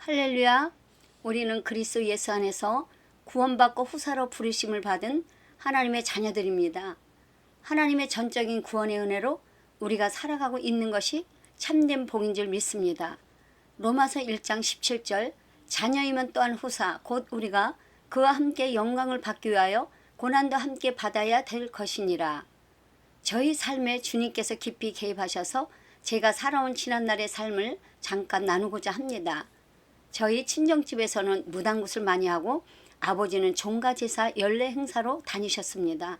할렐루야. 우리는 그리스도 예수 안에서 구원받고 후사로 부르심을 받은 하나님의 자녀들입니다. 하나님의 전적인 구원의 은혜로 우리가 살아가고 있는 것이 참된 복인 줄 믿습니다. 로마서 1장 17절 자녀이면 또한 후사 곧 우리가 그와 함께 영광을 받기 위하여 고난도 함께 받아야 될 것이니라. 저희 삶에 주님께서 깊이 개입하셔서 제가 살아온 지난날의 삶을 잠깐 나누고자 합니다. 저희 친정집에서는 무당굿을 많이 하고 아버지는 종가제사 연례 행사로 다니셨습니다.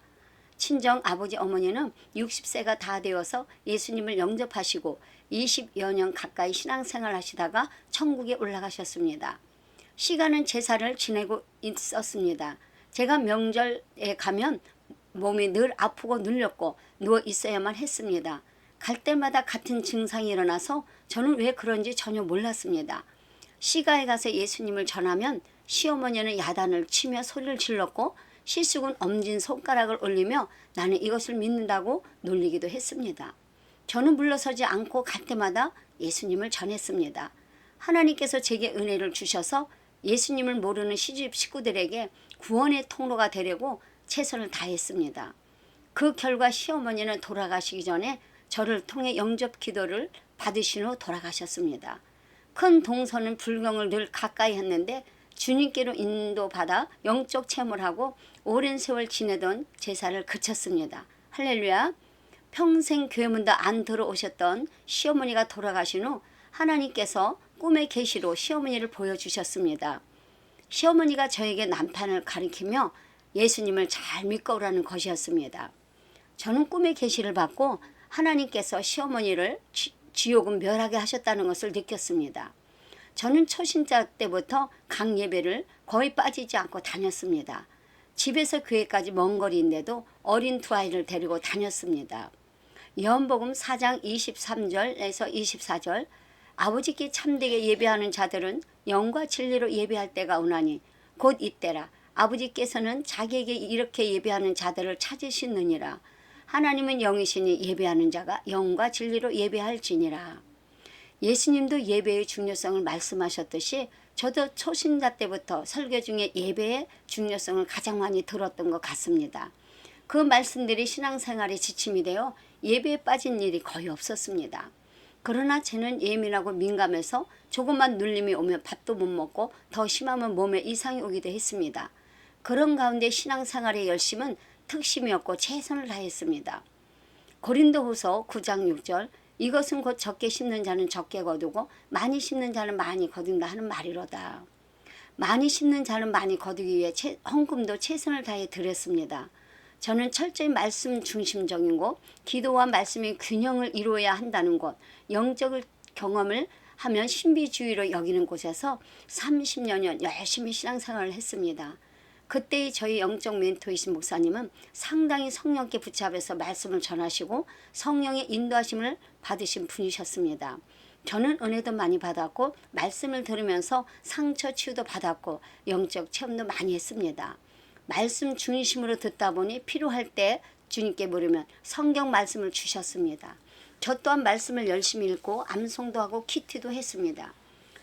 친정 아버지 어머니는 60세가 다 되어서 예수님을 영접하시고 20여 년 가까이 신앙생활 하시다가 천국에 올라가셨습니다. 시간은 제사를 지내고 있었습니다. 제가 명절에 가면 몸이 늘 아프고 눌렸고 누워 있어야만 했습니다. 갈 때마다 같은 증상이 일어나서 저는 왜 그런지 전혀 몰랐습니다. 시가에 가서 예수님을 전하면 시어머니는 야단을 치며 소리를 질렀고 시숙은 엄지손가락을 올리며 나는 이것을 믿는다고 놀리기도 했습니다. 저는 물러서지 않고 갈 때마다 예수님을 전했습니다. 하나님께서 제게 은혜를 주셔서 예수님을 모르는 시집 식구들에게 구원의 통로가 되려고 최선을 다했습니다. 그 결과 시어머니는 돌아가시기 전에 저를 통해 영접 기도를 받으신 후 돌아가셨습니다. 큰 동서는 불경을 늘 가까이 했는데 주님께로 인도받아 영적 체험을 하고 오랜 세월 지내던 제사를 그쳤습니다. 할렐루야. 평생 교회문도 안 들어오셨던 시어머니가 돌아가신 후 하나님께서 꿈의 계시로 시어머니를 보여주셨습니다. 시어머니가 저에게 남편을 가리키며 예수님을 잘 믿고 오라는 것이었습니다. 저는 꿈의 계시를 받고 하나님께서 시어머니를 지옥은 멸하게 하셨다는 것을 느꼈습니다. 저는 초신자 때부터 각 예배를 거의 빠지지 않고 다녔습니다. 집에서 교회까지 먼 거리인데도 어린 두 아이를 데리고 다녔습니다. 요한복음 4장 23절에서 24절 아버지께 참되게 예배하는 자들은 영과 진리로 예배할 때가 오나니 곧 이때라. 아버지께서는 자기에게 이렇게 예배하는 자들을 찾으시느니라. 하나님은 영이시니 예배하는 자가 영과 진리로 예배할지니라. 예수님도 예배의 중요성을 말씀하셨듯이 저도 초신자 때부터 설교 중에 예배의 중요성을 가장 많이 들었던 것 같습니다. 그 말씀들이 신앙생활에 지침이 되어 예배에 빠진 일이 거의 없었습니다. 그러나 저는 예민하고 민감해서 조금만 눌림이 오면 밥도 못 먹고 더 심하면 몸에 이상이 오기도 했습니다. 그런 가운데 신앙생활의 열심은 특심이었고 최선을 다했습니다. 고린도후서 9장 6절 이것은 곧 적게 심는 자는 적게 거두고 많이 심는 자는 많이 거둔다 하는 말이로다. 많이 심는 자는 많이 거두기 위해 헌금도 최선을 다해 드렸습니다. 저는 철저히 말씀 중심적인 곳, 기도와 말씀의 균형을 이루어야 한다는 곳, 영적 경험을 하면 신비주의로 여기는 곳에서 30여 년 열심히 신앙생활을 했습니다. 그때의 저희 영적 멘토이신 목사님은 상당히 성령께 붙잡아서 말씀을 전하시고 성령의 인도하심을 받으신 분이셨습니다. 저는 은혜도 많이 받았고 말씀을 들으면서 상처 치유도 받았고 영적 체험도 많이 했습니다. 말씀 중심으로 듣다 보니 필요할 때 주님께 물으면 성경 말씀을 주셨습니다. 저 또한 말씀을 열심히 읽고 암송도 하고 키티도 했습니다.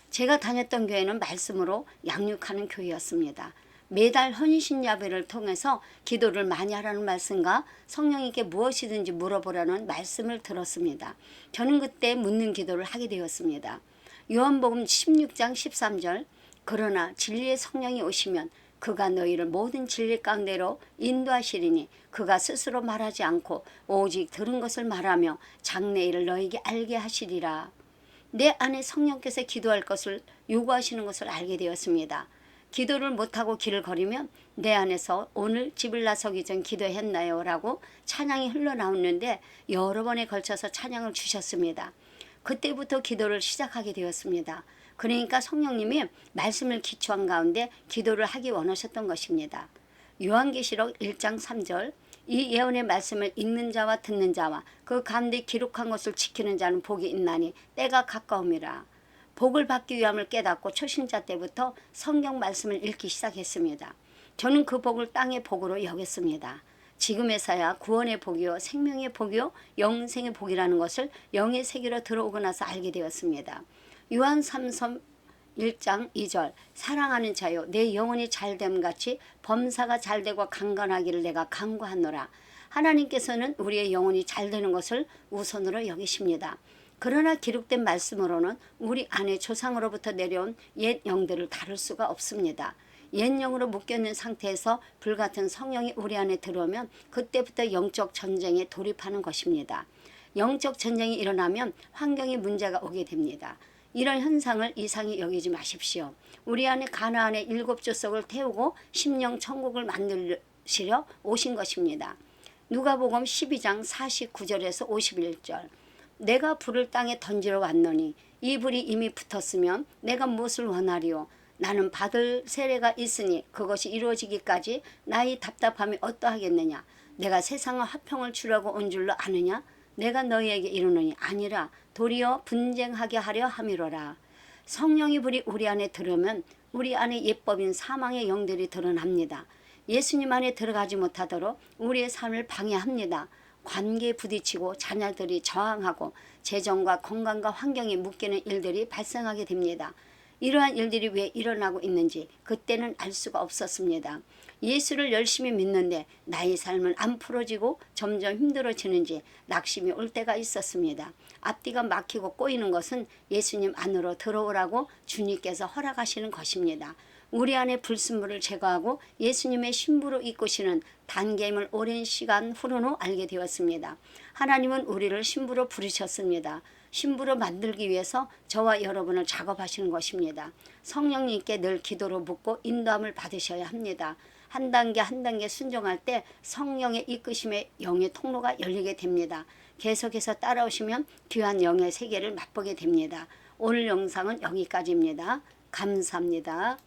제가 다녔던 교회는 말씀으로 양육하는 교회였습니다. 매달 헌신야배를 통해서 기도를 많이 하라는 말씀과 성령님께 무엇이든지 물어보라는 말씀을 들었습니다. 저는 그때 묻는 기도를 하게 되었습니다. 요한복음 16장 13절 그러나 진리의 성령이 오시면 그가 너희를 모든 진리 가운데로 인도하시리니 그가 스스로 말하지 않고 오직 들은 것을 말하며 장래일을 너희에게 알게 하시리라. 내 안에 성령께서 기도할 것을 요구하시는 것을 알게 되었습니다. 기도를 못하고 길을 걸으면 내 안에서 오늘 집을 나서기 전 기도했나요? 라고 찬양이 흘러나오는데 여러 번에 걸쳐서 찬양을 주셨습니다. 그때부터 기도를 시작하게 되었습니다. 그러니까 성령님이 말씀을 기초한 가운데 기도를 하기 원하셨던 것입니다. 요한계시록 1장 3절 이 예언의 말씀을 읽는 자와 듣는 자와 그 가운데 기록한 것을 지키는 자는 복이 있나니 때가 가까움이라. 복을 받기 위함을 깨닫고 초신자 때부터 성경 말씀을 읽기 시작했습니다. 저는 그 복을 땅의 복으로 여겼습니다. 지금에서야 구원의 복이요 생명의 복이요 영생의 복이라는 것을 영의 세계로 들어오고 나서 알게 되었습니다. 요한 3서 1장 2절 사랑하는 자여 내 영혼이 잘됨 같이 범사가 잘되고 강건하기를 내가 간구하노라. 하나님께서는 우리의 영혼이 잘되는 것을 우선으로 여기십니다. 그러나 기록된 말씀으로는 우리 안에 조상으로부터 내려온 옛 영들을 다룰 수가 없습니다. 옛 영으로 묶여있는 상태에서 불같은 성령이 우리 안에 들어오면 그때부터 영적 전쟁에 돌입하는 것입니다. 영적 전쟁이 일어나면 환경에 문제가 오게 됩니다. 이런 현상을 이상히 여기지 마십시오. 우리 안에 가나안의 7 족속을 태우고 심령 천국을 만드시려 오신 것입니다. 누가복음 12장 49절에서 51절 내가 불을 땅에 던지러 왔노니 이 불이 이미 붙었으면 내가 무엇을 원하리요. 나는 받을 세례가 있으니 그것이 이루어지기까지 나의 답답함이 어떠하겠느냐. 내가 세상의 화평을 주려고 온 줄로 아느냐. 내가 너희에게 이르노니 아니라 도리어 분쟁하게 하려 함이로라. 성령의 불이 우리 안에 들어오면 우리 안에 예법인 사망의 영들이 드러납니다. 예수님 안에 들어가지 못하도록 우리의 삶을 방해합니다. 관계에 부딪히고 자녀들이 저항하고 재정과 건강과 환경에 묶이는 일들이 발생하게 됩니다. 이러한 일들이 왜 일어나고 있는지 그때는 알 수가 없었습니다. 예수를 열심히 믿는데 나의 삶은 안 풀어지고 점점 힘들어지는지 낙심이 올 때가 있었습니다. 앞뒤가 막히고 꼬이는 것은 예수님 안으로 들어오라고 주님께서 허락하시는 것입니다. 우리 안에 불순물을 제거하고 예수님의 신부로 이끄시는 단계임을 오랜 시간 후른 후 알게 되었습니다. 하나님은 우리를 신부로 부르셨습니다. 신부로 만들기 위해서 저와 여러분을 작업하시는 것입니다. 성령님께 늘 기도로 묻고 인도함을 받으셔야 합니다. 한 단계 한 단계 순종할 때 성령의 이끄심의 영의 통로가 열리게 됩니다. 계속해서 따라오시면 귀한 영의 세계를 맛보게 됩니다. 오늘 영상은 여기까지입니다. 감사합니다.